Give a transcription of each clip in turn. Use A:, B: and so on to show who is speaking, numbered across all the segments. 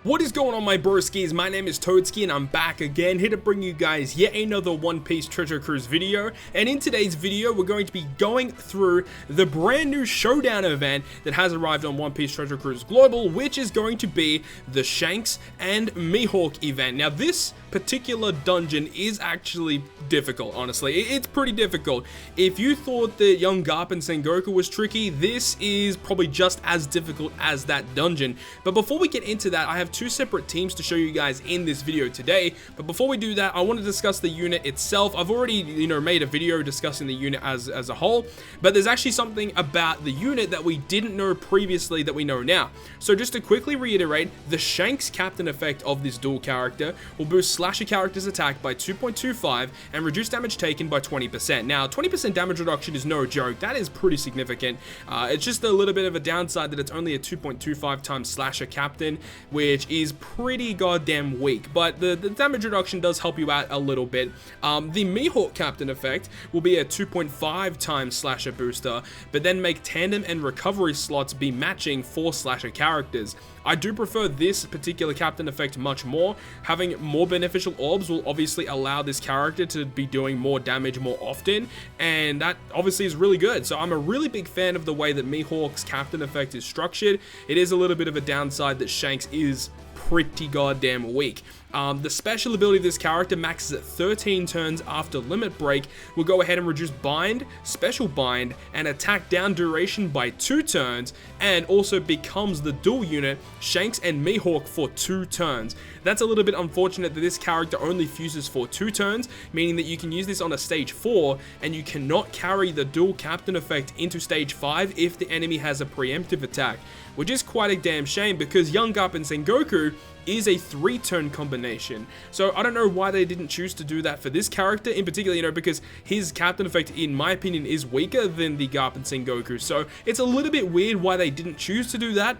A: What is going on, my broskiis? My name is Toadskii and I'm back again, here to bring you guys yet another One Piece Treasure Cruise video. And in today's video, we're going to be going through the brand new showdown event that has arrived on One Piece Treasure Cruise Global, which is going to be the Shanks and Mihawk event. Now, this particular dungeon is actually difficult, honestly. It's pretty difficult. If you thought that Young Garp and Sengoku was tricky, this is probably just as difficult as that dungeon. But before we get into that, I have two separate teams to show you guys in this video today. But before we do that, I want to discuss the unit itself. I've already, made a video discussing the unit as a whole, but there's actually something about the unit that we didn't know previously that we know now. So just to quickly reiterate, the Shanks captain effect of this dual character will boost slash a character's attack by 2.25 and reduce damage taken by 20%. Now, 20% damage reduction is no joke. That is pretty significant. It's just a little bit of a downside that it's only a 2.25 times slasher captain, which is pretty goddamn weak, but the damage reduction does help you out a little bit. The Mihawk captain effect will be a 2.5 times slasher booster, but then make tandem and recovery slots be matching for slasher characters. I do prefer this particular captain effect much more. Having more beneficial orbs will obviously allow this character to be doing more damage more often, and that obviously is really good. So I'm a really big fan of the way that Mihawk's captain effect is structured. It is a little bit of a downside that Shanks is pretty goddamn weak. The special ability of this character maxes at 13 turns after limit break. Will go ahead and reduce bind, special bind, and attack down duration by 2 turns, and also becomes the dual unit Shanks and Mihawk for 2 turns. That's a little bit unfortunate that this character only fuses for 2 turns, meaning that you can use this on a stage 4 and you cannot carry the dual captain effect into stage 5 if the enemy has a preemptive attack, which is quite a damn shame because Young Garp and Sengoku is a 3-turn combination. So I don't know why they didn't choose to do that for this character in particular, because his captain effect, in my opinion, is weaker than the Garp and Sengoku. So it's a little bit weird why they didn't choose to do that.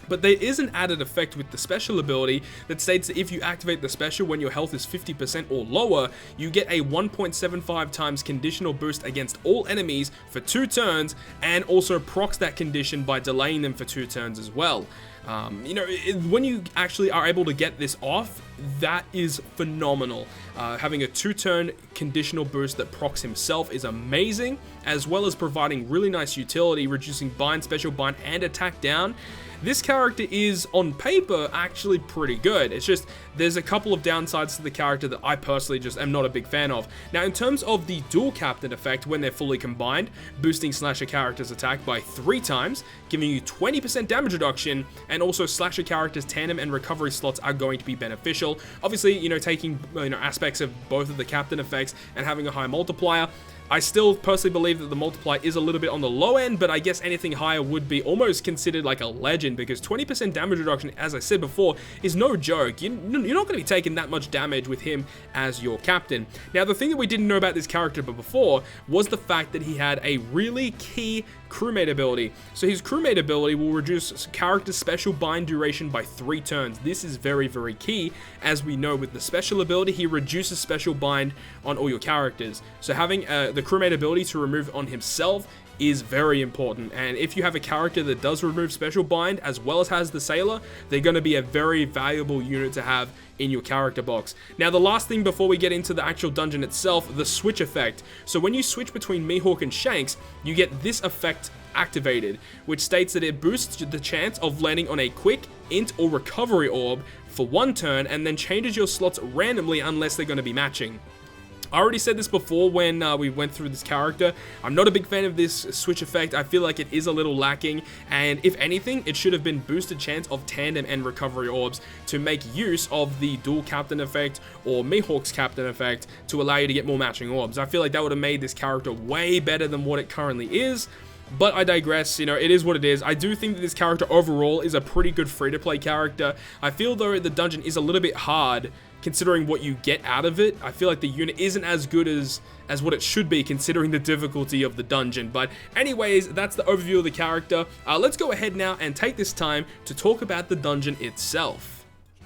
A: But there is an added effect with the special ability that states that if you activate the special when your health is 50% or lower, you get a 1.75 times conditional boost against all enemies for 2 turns, and also procs that condition by delaying them for 2 turns as well. When you actually are able to get this off, that is phenomenal. Having a 2-turn conditional boost that procs himself is amazing, as well as providing really nice utility, reducing bind, special bind, and attack down. This character is, on paper, actually pretty good. It's just, there's a couple of downsides to the character that I personally just am not a big fan of. Now, in terms of the dual captain effect, when they're fully combined, boosting slasher character's attack by 3 times, giving you 20% damage reduction, and also slasher character's tandem and recovery slots are going to be beneficial. Obviously, taking aspects of both of the captain effects and having a high multiplier. I still personally believe that the multiplier is a little bit on the low end, but I guess anything higher would be almost considered like a legend, because 20% damage reduction, as I said before, is no joke. You're not going to be taking that much damage with him as your captain. Now, the thing that we didn't know about this character before was the fact that he had a really key crewmate ability. So his crewmate ability will reduce character's special bind duration by 3 turns. This is very, very key. As we know, with the special ability, he reduces special bind on all your characters. So having the crewmate ability to remove on himself is very important, and if you have a character that does remove special bind as well as has the sailor, they're going to be a very valuable unit to have in your character box. Now, the last thing before we get into the actual dungeon itself, the switch effect. So when you switch between Mihawk and Shanks, you get this effect activated, which states that it boosts the chance of landing on a quick, int, or recovery orb for 1 turn, and then changes your slots randomly unless they're going to be matching. I already said this before when we went through this character. I'm not a big fan of this switch effect. I feel like it is a little lacking, and if anything, it should have been boosted chance of tandem and recovery orbs to make use of the dual captain effect or Mihawk's captain effect to allow you to get more matching orbs. I feel like that would have made this character way better than what it currently is. But I digress, it is what it is. I do think that this character overall is a pretty good free-to-play character. I feel, though, the dungeon is a little bit hard considering what you get out of it. I feel like the unit isn't as good as what it should be considering the difficulty of the dungeon. But anyways, that's the overview of the character. Let's go ahead now and take this time to talk about the dungeon itself.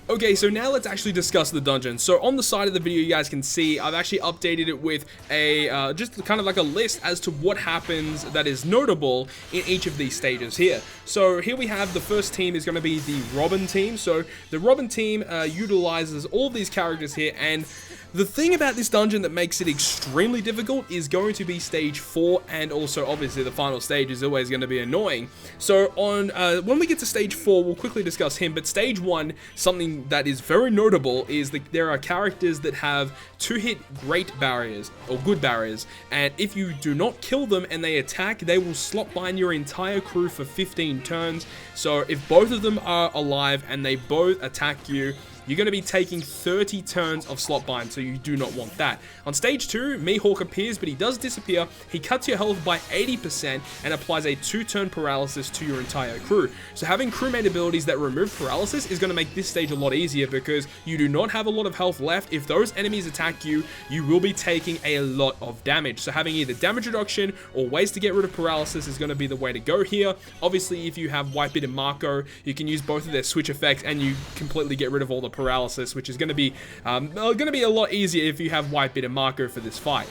A: Okay, so now let's actually discuss the dungeon. So on the side of the video, you guys can see I've actually updated it with a just kind of like a list as to what happens that is notable in each of these stages here. So here we have the first team is going to be the Robin team. So the Robin team utilizes all of these characters here, and the thing about this dungeon that makes it extremely difficult is going to be stage 4, and also obviously the final stage is always going to be annoying. So on when we get to stage 4, we'll quickly discuss him, but stage 1, something that is very notable is that there are characters that have 2-hit great barriers, or good barriers, and if you do not kill them and they attack, they will slot bind your entire crew for 15 turns. So if both of them are alive and they both attack you, you're going to be taking 30 turns of slot bind, so you do not want that. On stage 2, Mihawk appears, but he does disappear. He cuts your health by 80% and applies a 2-turn paralysis to your entire crew. So having crewmate abilities that remove paralysis is going to make this stage a lot easier, because you do not have a lot of health left. If those enemies attack you, you will be taking a lot of damage. So having either damage reduction or ways to get rid of paralysis is going to be the way to go here. Obviously, if you have Whitebeard and Marco, you can use both of their switch effects and you completely get rid of all the paralysis, which is going to be a lot easier if you have Whitebeard and Marco for this fight.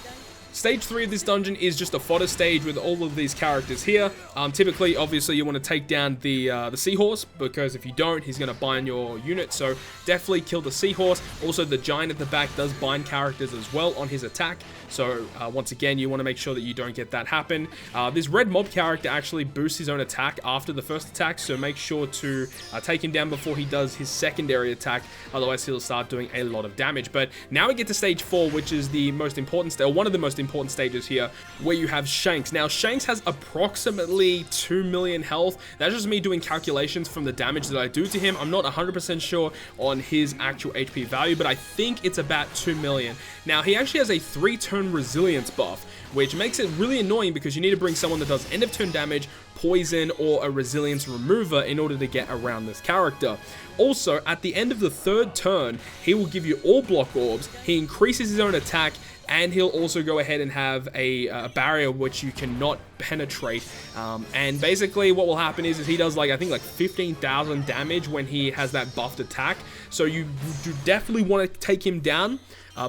A: Stage 3 of this dungeon is just a fodder stage with all of these characters here. Typically, obviously, you want to take down the seahorse, because if you don't, he's going to bind your unit, so definitely kill the seahorse. Also, the giant at the back does bind characters as well on his attack, so once again, you want to make sure that you don't get that happen. This red mob character actually boosts his own attack after the first attack, so make sure to take him down before he does his secondary attack, otherwise he'll start doing a lot of damage. But now we get to stage 4, which is the most important, or one of the most important stages here, where you have Shanks. Now, Shanks has approximately 2 million health. That's just me doing calculations from the damage that I do to him. I'm not 100% sure on his actual HP value, but I think it's about 2 million. Now, he actually has a 3-turn resilience buff, which makes it really annoying because you need to bring someone that does end of turn damage, poison, or a resilience remover in order to get around this character. Also, at the end of the 3rd turn, he will give you all block orbs, he increases his own attack, and he'll also go ahead and have a barrier which you cannot penetrate. And basically what will happen is he does I think 15,000 damage when he has that buffed attack. So you do definitely want to take him down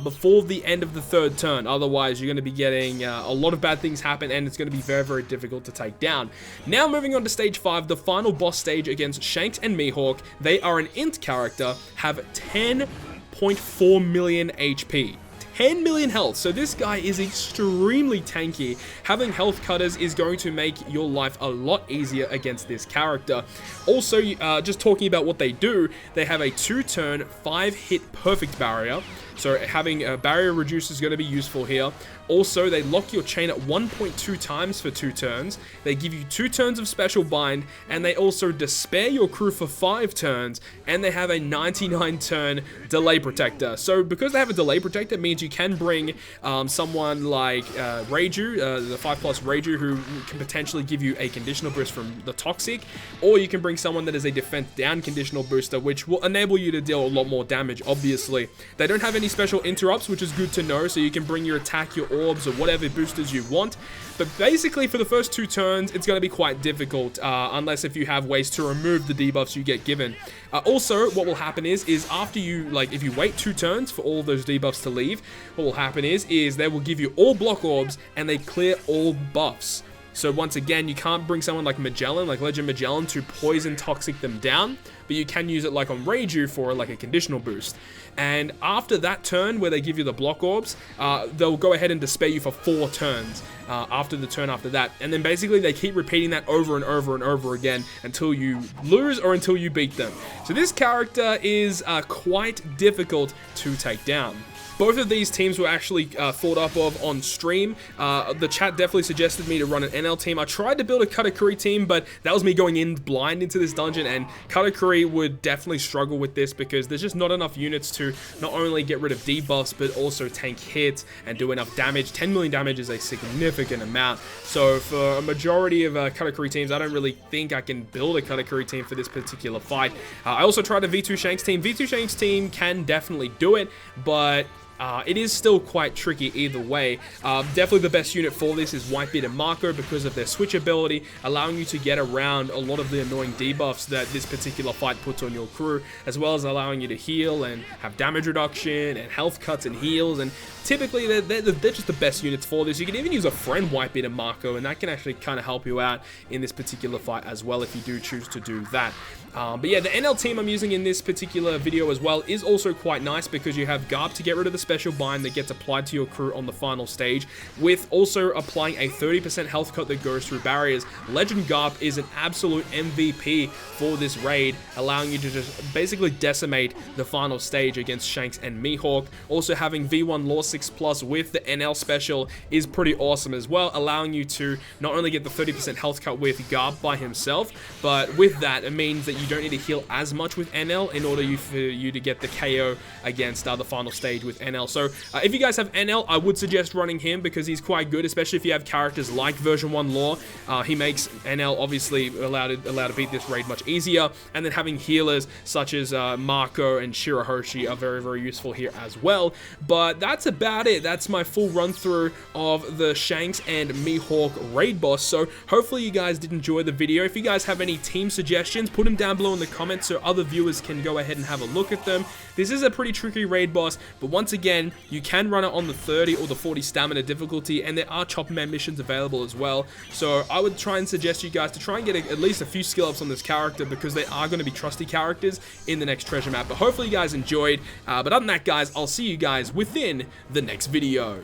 A: before the end of the 3rd turn. Otherwise, you're going to be getting a lot of bad things happen, and it's going to be very, very difficult to take down. Now, moving on to stage 5, the final boss stage against Shanks and Mihawk. They are an int character, have 10.4 million HP. 10 million health, so this guy is extremely tanky. Having health cutters is going to make your life a lot easier against this character. Also, just talking about what they do, they have a 2-turn, 5-hit perfect barrier. So having a barrier reduce is going to be useful here. Also, they lock your chain at 1.2 times for 2 turns. They give you 2 turns of special bind, and they also despair your crew for 5 turns, and they have a 99-turn delay protector. So because they have a delay protector, it means you can bring someone like Reiju, the 5+ Reiju, who can potentially give you a conditional boost from the Toxic, or you can bring someone that is a defense down conditional booster, which will enable you to deal a lot more damage, obviously. They don't have any special interrupts, which is good to know, so you can bring your attack, your orbs, or whatever boosters you want. But basically, for the first 2 turns, it's going to be quite difficult, unless if you have ways to remove the debuffs you get given. Also, what will happen is after you, if you wait 2 turns for all of those debuffs to leave, what will happen is they will give you all block orbs, and they clear all buffs. So once again, you can't bring someone like Magellan, like Legend Magellan, to poison toxic them down, but you can use it like on Reiju for a conditional boost. And after that turn where they give you the block orbs, they'll go ahead and despair you for 4 turns after the turn after that. And then basically they keep repeating that over and over and over again until you lose or until you beat them. So this character is quite difficult to take down. Both of these teams were actually thought up of on stream. The chat definitely suggested me to run an Enel team. I tried to build a Katakuri team, but that was me going in blind into this dungeon, and Katakuri would definitely struggle with this because there's just not enough units to not only get rid of debuffs, but also tank hits and do enough damage. 10 million damage is a significant amount. So for a majority of Katakuri teams, I don't really think I can build a Katakuri team for this particular fight. I also tried a V2 Shanks team. V2 Shanks team can definitely do it, but it is still quite tricky either way. Definitely the best unit for this is Whitebeard and Mako because of their switch ability, allowing you to get around a lot of the annoying debuffs that this particular fight puts on your crew, as well as allowing you to heal and have damage reduction and health cuts and heals. And typically they're just the best units for this. You can even use a friend Whitebeard and Mako, and that can actually kind of help you out in this particular fight as well if you do choose to do that. But yeah, the Enel team I'm using in this particular video as well is also quite nice because you have Garb to get rid of the special bind that gets applied to your crew on the final stage, with also applying a 30% health cut that goes through barriers. Legend Garb is an absolute MVP for this raid, allowing you to just basically decimate the final stage against Shanks and Mihawk. Also having V1 Law 6+ with the Enel special is pretty awesome as well, allowing you to not only get the 30% health cut with Garb by himself, but with that it means that you don't need to heal as much with Enel in order for you to get the KO against the final stage with Enel. So if you guys have Enel, I would suggest running him because he's quite good, especially if you have characters like version 1 Law. He makes Enel obviously allowed to beat this raid much easier, and then having healers such as Mako and Shirahoshi are very, very useful here as well. But that's about it. That's my full run through of the Shanks and Mihawk raid boss. So hopefully you guys did enjoy the video. If you guys have any team suggestions, put them down below in the comments so other viewers can go ahead and have a look at them. This is a pretty tricky raid boss, but once again, you can run it on the 30 or the 40 stamina difficulty, and there are Chopper Man missions available as well. So I would try and suggest you guys to try and get at least a few skill ups on this character because they are going to be trusty characters in the next treasure map. But hopefully you guys enjoyed. But other than that, guys, I'll see you guys within the next video.